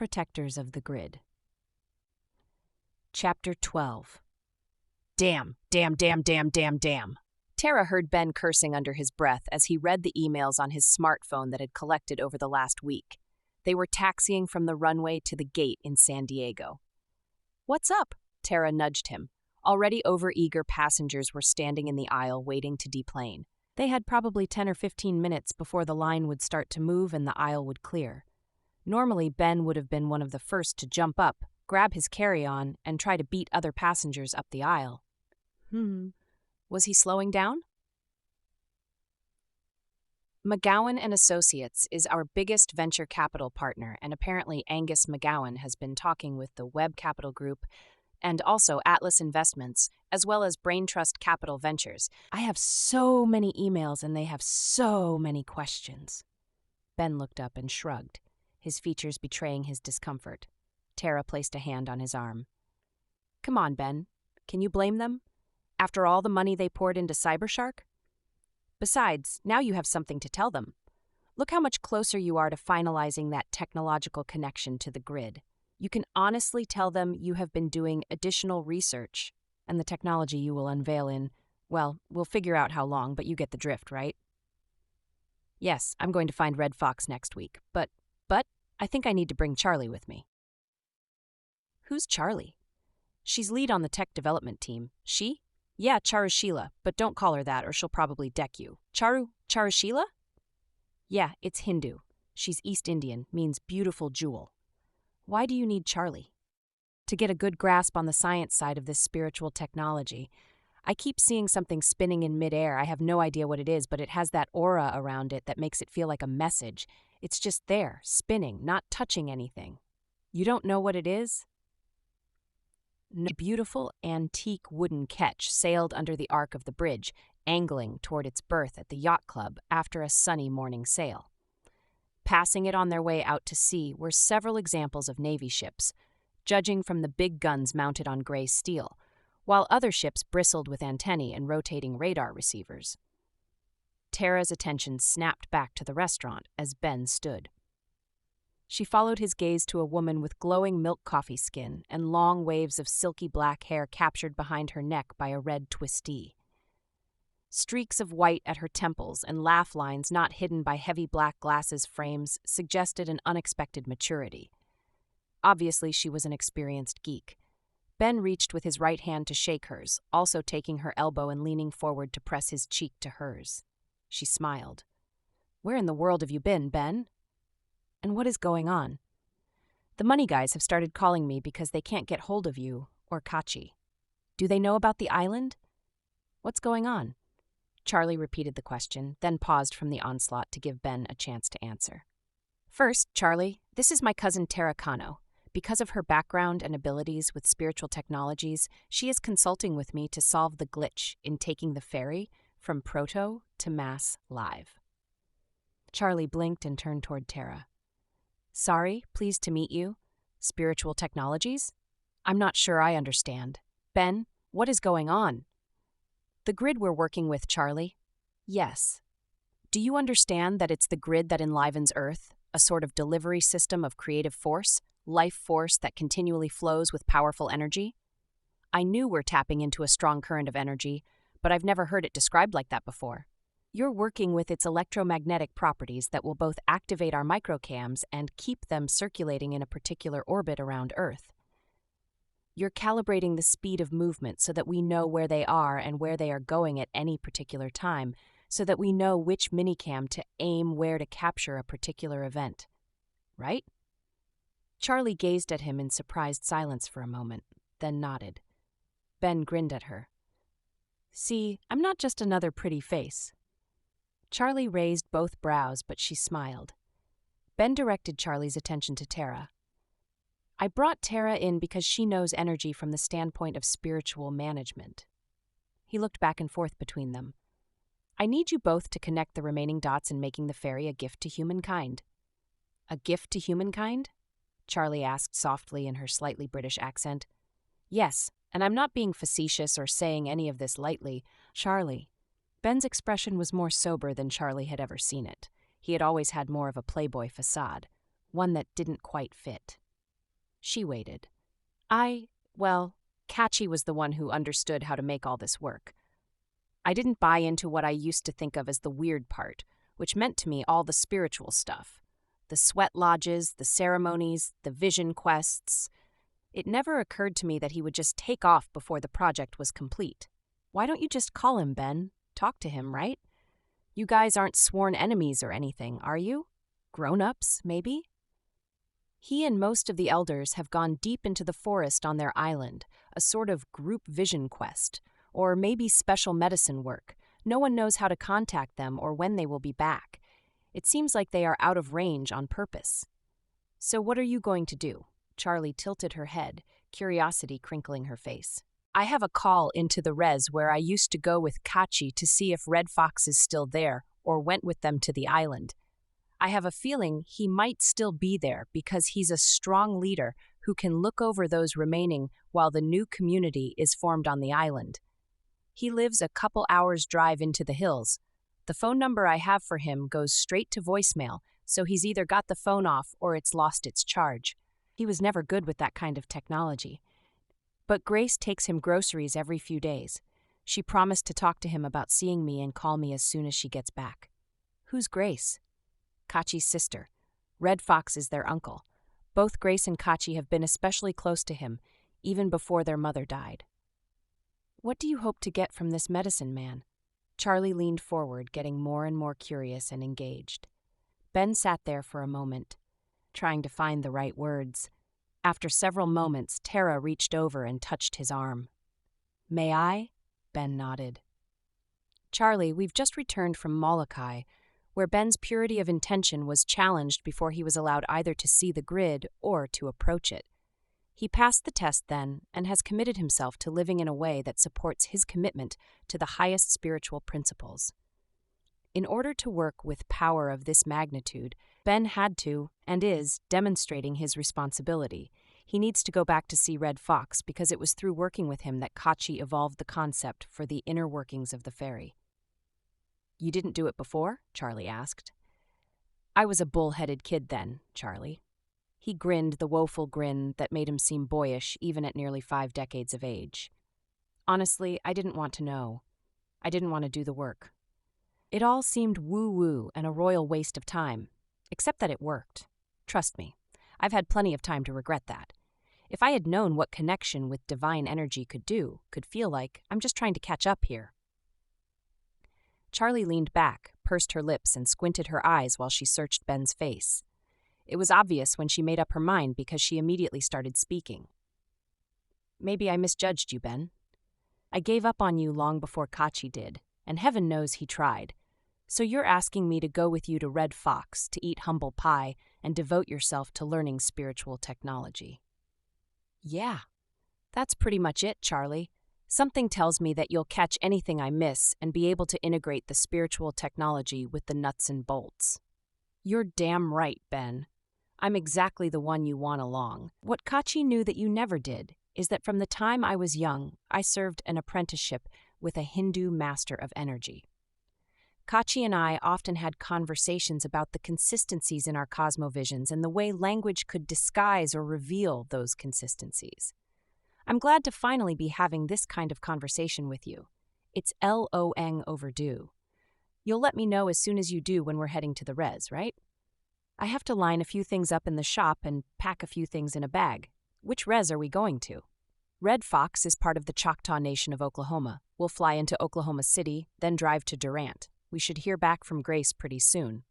Protectors of the Grid. Chapter 12. Damn. Tara heard Ben cursing under his breath as he read the emails on his smartphone that had collected over the last week. They were taxiing from the runway to the gate in San Diego. "What's up?" Tara nudged him. Already overeager passengers were standing in the aisle waiting to deplane. They had probably 10 or 15 minutes before the line would start to move and the aisle would clear. Normally, Ben would have been one of the first to jump up, grab his carry-on, and try to beat other passengers up the aisle. Was he slowing down? McGowan & Associates is our biggest venture capital partner, and apparently Angus McGowan has been talking with the Webb Capital Group and also Atlas Investments, as well as Braintrust Capital Ventures. I have so many emails and they have so many questions. Ben looked up and shrugged, his features betraying his discomfort. Tara placed a hand on his arm. "Come on, Ben. Can you blame them? After all the money they poured into Cybershark? Besides, now you have something to tell them. Look how much closer you are to finalizing that technological connection to the grid. You can honestly tell them you have been doing additional research, and the technology you will unveil in, well, we'll figure out how long, but you get the drift, right? Yes, I'm going to find Red Fox next week, but I think I need to bring Charlie with me." "Who's Charlie?" "She's lead on the tech development team." "She?" "Yeah, Charushila, but don't call her that or she'll probably deck you." Charushila?" "Yeah, it's Hindu. She's East Indian, means beautiful jewel." "Why do you need Charlie?" "To get a good grasp on the science side of this spiritual technology. I keep seeing something spinning in midair. I have no idea what it is, but it has that aura around it that makes it feel like a message. It's just there, spinning, not touching anything." "You don't know what it is?" A beautiful, antique wooden ketch sailed under the arc of the bridge, angling toward its berth at the yacht club after a sunny morning sail. Passing it on their way out to sea were several examples of Navy ships, judging from the big guns mounted on gray steel, while other ships bristled with antennae and rotating radar receivers. Tara's attention snapped back to the restaurant as Ben stood. She followed his gaze to a woman with glowing milk coffee skin and long waves of silky black hair captured behind her neck by a red twistee. Streaks of white at her temples and laugh lines not hidden by heavy black glasses frames suggested an unexpected maturity. Obviously, she was an experienced geek. Ben reached with his right hand to shake hers, also taking her elbow and leaning forward to press his cheek to hers. She smiled. "Where in the world have you been, Ben? And what is going on?" "The money guys have started calling me because they can't get hold of you, or Kachi." "Do they know about the island? What's going on?" Charlie repeated the question, then paused from the onslaught to give Ben a chance to answer. "First, Charlie, this is my cousin Tara Kano. Because of her background and abilities with spiritual technologies, she is consulting with me to solve the glitch in taking the ferry from Proto to Mass live." Charlie blinked and turned toward Tara. "Sorry, pleased to meet you. Spiritual technologies? I'm not sure I understand. Ben, what is going on?" "The grid we're working with, Charlie." "Yes. Do you understand that it's the grid that enlivens Earth, a sort of delivery system of creative force, life force that continually flows with powerful energy? I knew we're tapping into a strong current of energy, but I've never heard it described like that before. You're working with its electromagnetic properties that will both activate our microcams and keep them circulating in a particular orbit around Earth. You're calibrating the speed of movement so that we know where they are and where they are going at any particular time, so that we know which minicam to aim where to capture a particular event. Right?" Charlie gazed at him in surprised silence for a moment, then nodded. Ben grinned at her. "See, I'm not just another pretty face." Charlie raised both brows, but she smiled. Ben directed Charlie's attention to Tara. "I brought Tara in because she knows energy from the standpoint of spiritual management." He looked back and forth between them. "I need you both to connect the remaining dots in making the ferry a gift to humankind." "A gift to humankind?" Charlie asked softly in her slightly British accent. "Yes, and I'm not being facetious or saying any of this lightly. Charlie." Ben's expression was more sober than Charlie had ever seen it. He had always had more of a playboy facade, one that didn't quite fit. She waited. Well, Kachi was the one who understood how to make all this work. I didn't buy into what I used to think of as the weird part, which meant to me all the spiritual stuff. The sweat lodges, the ceremonies, the vision quests. It never occurred to me that he would just take off before the project was complete. Why don't you just call him, Ben? Talk to him, right? You guys aren't sworn enemies or anything, are you? Grown-ups, maybe? He and most of the elders have gone deep into the forest on their island, a sort of group vision quest, or maybe special medicine work. No one knows how to contact them or when they will be back. It seems like they are out of range on purpose. So what are you going to do? Charlie tilted her head, curiosity crinkling her face. I have a call into the res where I used to go with Kachi to see if Red Fox is still there or went with them to the island. I have a feeling he might still be there because he's a strong leader who can look over those remaining while the new community is formed on the island. He lives a couple hours' drive into the hills. The phone number I have for him goes straight to voicemail, so he's either got the phone off or it's lost its charge. He was never good with that kind of technology. But Grace takes him groceries every few days. She promised to talk to him about seeing me and call me as soon as she gets back. Who's Grace? Kachi's sister. Red Fox is their uncle. Both Grace and Kachi have been especially close to him, even before their mother died. What do you hope to get from this medicine man? Charlie leaned forward, getting more and more curious and engaged. Ben sat there for a moment, trying to find the right words. After several moments, Tara reached over and touched his arm. May I? Ben nodded. Charlie, we've just returned from Molokai, where Ben's purity of intention was challenged before he was allowed either to see the grid or to approach it. He passed the test then and has committed himself to living in a way that supports his commitment to the highest spiritual principles. In order to work with power of this magnitude, Ben had to, and is, demonstrating his responsibility. He needs to go back to see Red Fox because it was through working with him that Kachi evolved the concept for the inner workings of the fairy. You didn't do it before? Charlie asked. I was a bull-headed kid then, Charlie. He grinned the woeful grin that made him seem boyish even at nearly 5 decades of age. Honestly, I didn't want to know. I didn't want to do the work. It all seemed woo-woo and a royal waste of time, except that it worked. Trust me, I've had plenty of time to regret that. If I had known what connection with divine energy could feel like, I'm just trying to catch up here. Charlie leaned back, pursed her lips, and squinted her eyes while she searched Ben's face. It was obvious when she made up her mind because she immediately started speaking. Maybe I misjudged you, Ben. I gave up on you long before Kachi did, and heaven knows he tried. So you're asking me to go with you to Red Fox to eat humble pie and devote yourself to learning spiritual technology. Yeah, that's pretty much it, Charlie. Something tells me that you'll catch anything I miss and be able to integrate the spiritual technology with the nuts and bolts. You're damn right, Ben. I'm exactly the one you want along. What Kachi knew that you never did is that from the time I was young, I served an apprenticeship with a Hindu master of energy. Kachi and I often had conversations about the consistencies in our cosmovisions and the way language could disguise or reveal those consistencies. I'm glad to finally be having this kind of conversation with you. It's long overdue. You'll let me know as soon as you do when we're heading to the res, right? I have to line a few things up in the shop and pack a few things in a bag. Which res are we going to? Red Fox is part of the Choctaw Nation of Oklahoma. We'll fly into Oklahoma City, then drive to Durant. We should hear back from Grace pretty soon.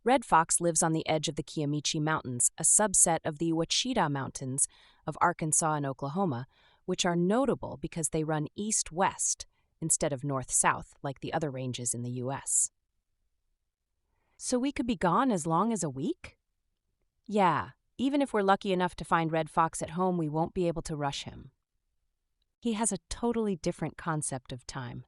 Red Fox lives on the edge of the Kiamichi Mountains, a subset of the Ouachita Mountains of Arkansas and Oklahoma, which are notable because they run east-west instead of north-south like the other ranges in the U.S. So we could be gone as long as a week? Yeah, even if we're lucky enough to find Red Fox at home, we won't be able to rush him. He has a totally different concept of time.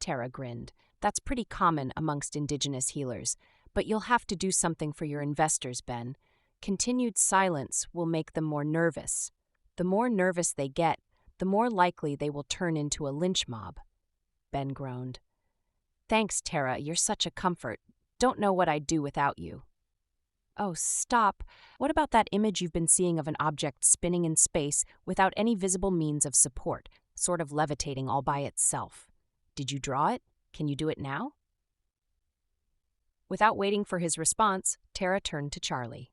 Tara grinned. That's pretty common amongst indigenous healers, but you'll have to do something for your investors, Ben. Continued silence will make them more nervous. The more nervous they get, the more likely they will turn into a lynch mob. Ben groaned. Thanks, Tara. You're such a comfort. Don't know what I'd do without you. Oh, stop. What about that image you've been seeing of an object spinning in space without any visible means of support, sort of levitating all by itself? Did you draw it? Can you do it now? Without waiting for his response, Tara turned to Charlie.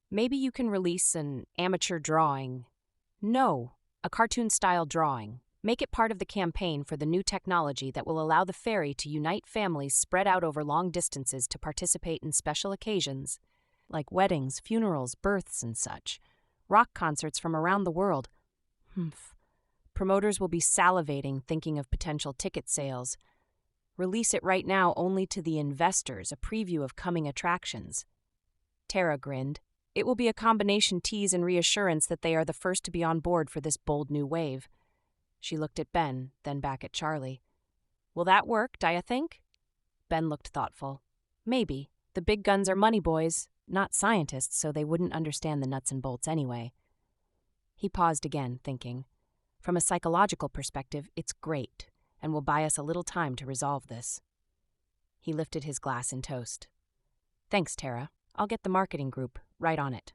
Maybe you can release an amateur drawing. No, a cartoon-style drawing. Make it part of the campaign for the new technology that will allow the ferry to unite families spread out over long distances to participate in special occasions, like weddings, funerals, births, and such. Rock concerts from around the world. Humph. Promoters will be salivating thinking of potential ticket sales. Release it right now only to the investors, a preview of coming attractions. Tara grinned. It will be a combination tease and reassurance that they are the first to be on board for this bold new wave. She looked at Ben, then back at Charlie. Will that work, do you think? Ben looked thoughtful. Maybe. The big guns are money boys, not scientists, so they wouldn't understand the nuts and bolts anyway. He paused again, thinking. From a psychological perspective, it's great, and will buy us a little time to resolve this. He lifted his glass in toast. Thanks, Tara. I'll get the marketing group right on it.